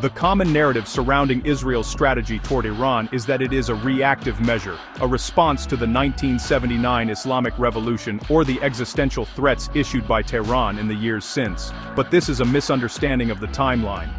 The common narrative surrounding Israel's strategy toward Iran is that it is a reactive measure, a response to the 1979 Islamic Revolution or the existential threats issued by Tehran in the years since. But this is a misunderstanding of the timeline.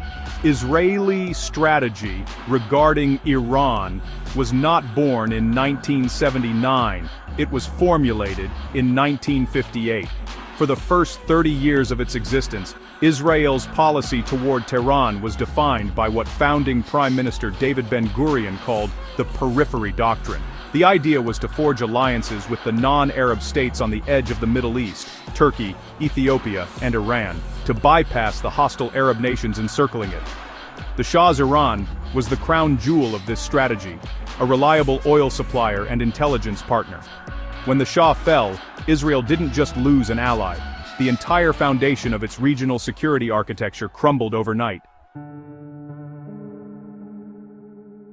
Israeli strategy regarding Iran was not born in 1979, it was formulated in 1958. For the first 30 years of its existence, Israel's policy toward Tehran was defined by what founding Prime Minister David Ben-Gurion called the periphery doctrine. The idea was to forge alliances with the non-Arab states on the edge of the Middle East, Turkey, Ethiopia, and Iran, to bypass the hostile Arab nations encircling it. The Shah's Iran was the crown jewel of this strategy, a reliable oil supplier and intelligence partner. When the Shah fell, Israel didn't just lose an ally. The entire foundation of its regional security architecture crumbled overnight.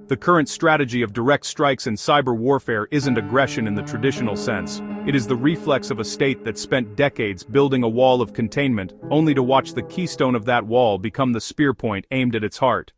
The current strategy of direct strikes and cyber warfare isn't aggression in the traditional sense. It is the reflex of a state that spent decades building a wall of containment, only to watch the keystone of that wall become the spearpoint aimed at its heart.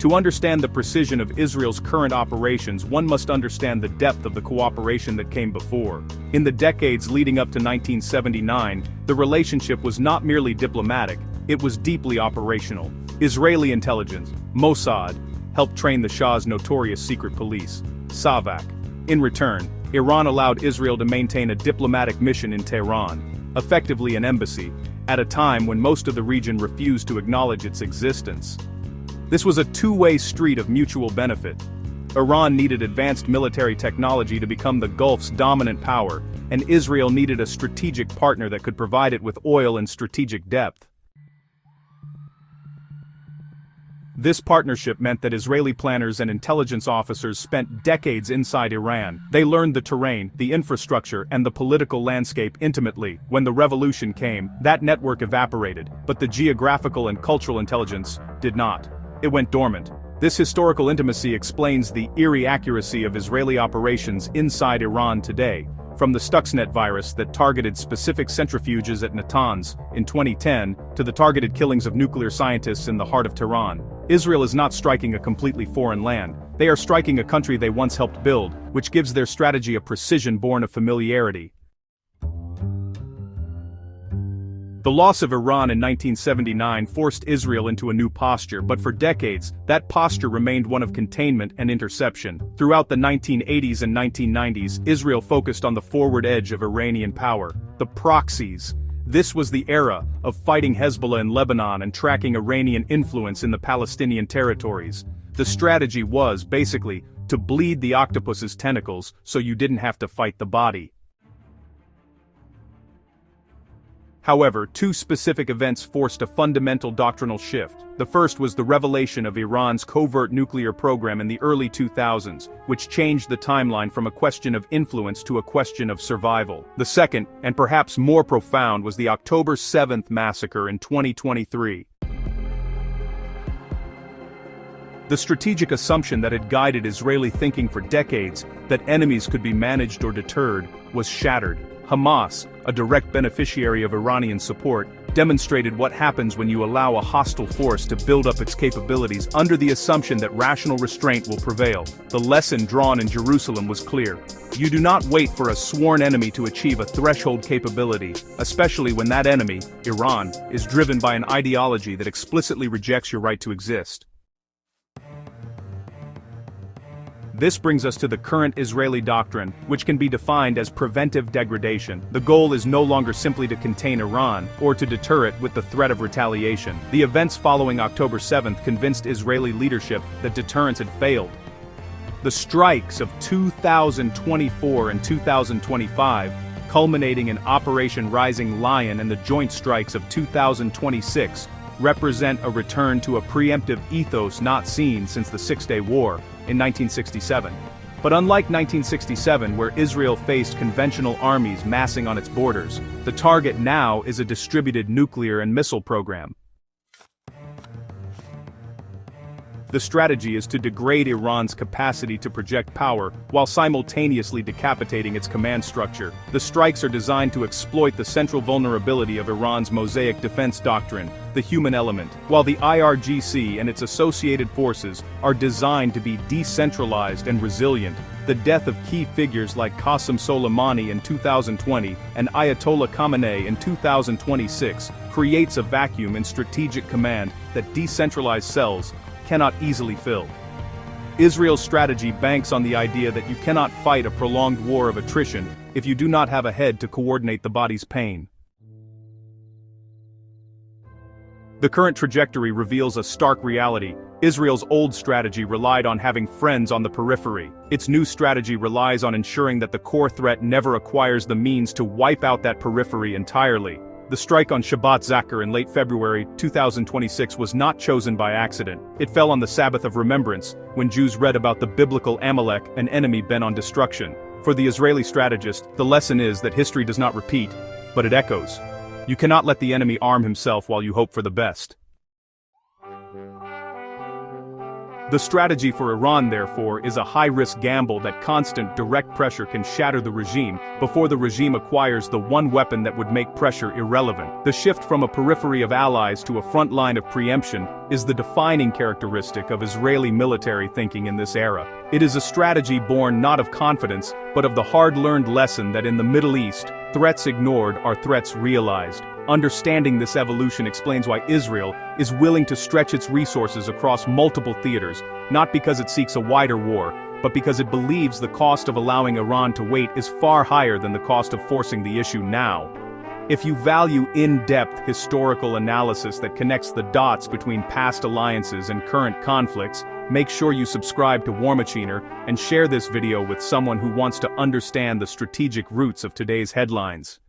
To understand the precision of Israel's current operations, one must understand the depth of the cooperation that came before. In the decades leading up to 1979, the relationship was not merely diplomatic, it was deeply operational. Israeli intelligence, Mossad, helped train the Shah's notorious secret police, Savak. In return, Iran allowed Israel to maintain a diplomatic mission in Tehran, effectively an embassy, at a time when most of the region refused to acknowledge its existence. This was a two-way street of mutual benefit. Iran needed advanced military technology to become the Gulf's dominant power, and Israel needed a strategic partner that could provide it with oil and strategic depth. This partnership meant that Israeli planners and intelligence officers spent decades inside Iran. They learned the terrain, the infrastructure, and the political landscape intimately. When the revolution came, that network evaporated, but the geographical and cultural intelligence did not. It went dormant. This historical intimacy explains the eerie accuracy of Israeli operations inside Iran today, from the Stuxnet virus that targeted specific centrifuges at Natanz in 2010 to the targeted killings of nuclear scientists in the heart of Tehran. Israel is not striking a completely foreign land. They are striking a country they once helped build, which gives their strategy a precision born of familiarity. The loss of Iran in 1979 forced Israel into a new posture, but for decades, that posture remained one of containment and interception. Throughout the 1980s and 1990s, Israel focused on the forward edge of Iranian power, the proxies. This was the era of fighting Hezbollah in Lebanon and tracking Iranian influence in the Palestinian territories. The strategy was, basically, to bleed the octopus's tentacles so you didn't have to fight the body. However, two specific events forced a fundamental doctrinal shift. The first was the revelation of Iran's covert nuclear program in the early 2000s, which changed the timeline from a question of influence to a question of survival. The second, and perhaps more profound, was the October 7th massacre in 2023. The strategic assumption that had guided Israeli thinking for decades, that enemies could be managed or deterred, was shattered. Hamas, a direct beneficiary of Iranian support, demonstrated what happens when you allow a hostile force to build up its capabilities under the assumption that rational restraint will prevail. The lesson drawn in Jerusalem was clear. You do not wait for a sworn enemy to achieve a threshold capability, especially when that enemy, Iran, is driven by an ideology that explicitly rejects your right to exist. This brings us to the current Israeli doctrine, which can be defined as preventive degradation. The goal is no longer simply to contain Iran, or to deter it with the threat of retaliation. The events following October 7th convinced Israeli leadership that deterrence had failed. The strikes of 2024 and 2025, culminating in Operation Rising Lion and the joint strikes of 2026, represent a return to a preemptive ethos not seen since the Six-Day War in 1967. But unlike 1967, where Israel faced conventional armies massing on its borders, the target now is a distributed nuclear and missile program. The strategy is to degrade Iran's capacity to project power while simultaneously decapitating its command structure. The strikes are designed to exploit the central vulnerability of Iran's Mosaic defense doctrine, the human element, while the IRGC and its associated forces are designed to be decentralized and resilient. The death of key figures like Qasem Soleimani in 2020 and Ayatollah Khamenei in 2026 creates a vacuum in strategic command that decentralized cells cannot easily fill. Israel's strategy banks on the idea that you cannot fight a prolonged war of attrition if you do not have a head to coordinate the body's pain. The current trajectory reveals a stark reality. Israel's old strategy relied on having friends on the periphery. Its new strategy relies on ensuring that the core threat never acquires the means to wipe out that periphery entirely. The strike on Shabbat Zakr in late February 2026 was not chosen by accident. It fell on the Sabbath of Remembrance, when Jews read about the biblical Amalek, an enemy bent on destruction. For the Israeli strategist, the lesson is that history does not repeat, but it echoes. You cannot let the enemy arm himself while you hope for the best. The strategy for Iran, therefore, is a high-risk gamble that constant direct pressure can shatter the regime before the regime acquires the one weapon that would make pressure irrelevant. The shift from a periphery of allies to a front line of preemption is the defining characteristic of Israeli military thinking in this era. It is a strategy born not of confidence, but of the hard-learned lesson that in the Middle East, threats ignored are threats realized. Understanding this evolution explains why Israel is willing to stretch its resources across multiple theaters, not because it seeks a wider war, but because it believes the cost of allowing Iran to wait is far higher than the cost of forcing the issue now. If you value in-depth historical analysis that connects the dots between past alliances and current conflicts, make sure you subscribe to War Machiner and share this video with someone who wants to understand the strategic roots of today's headlines.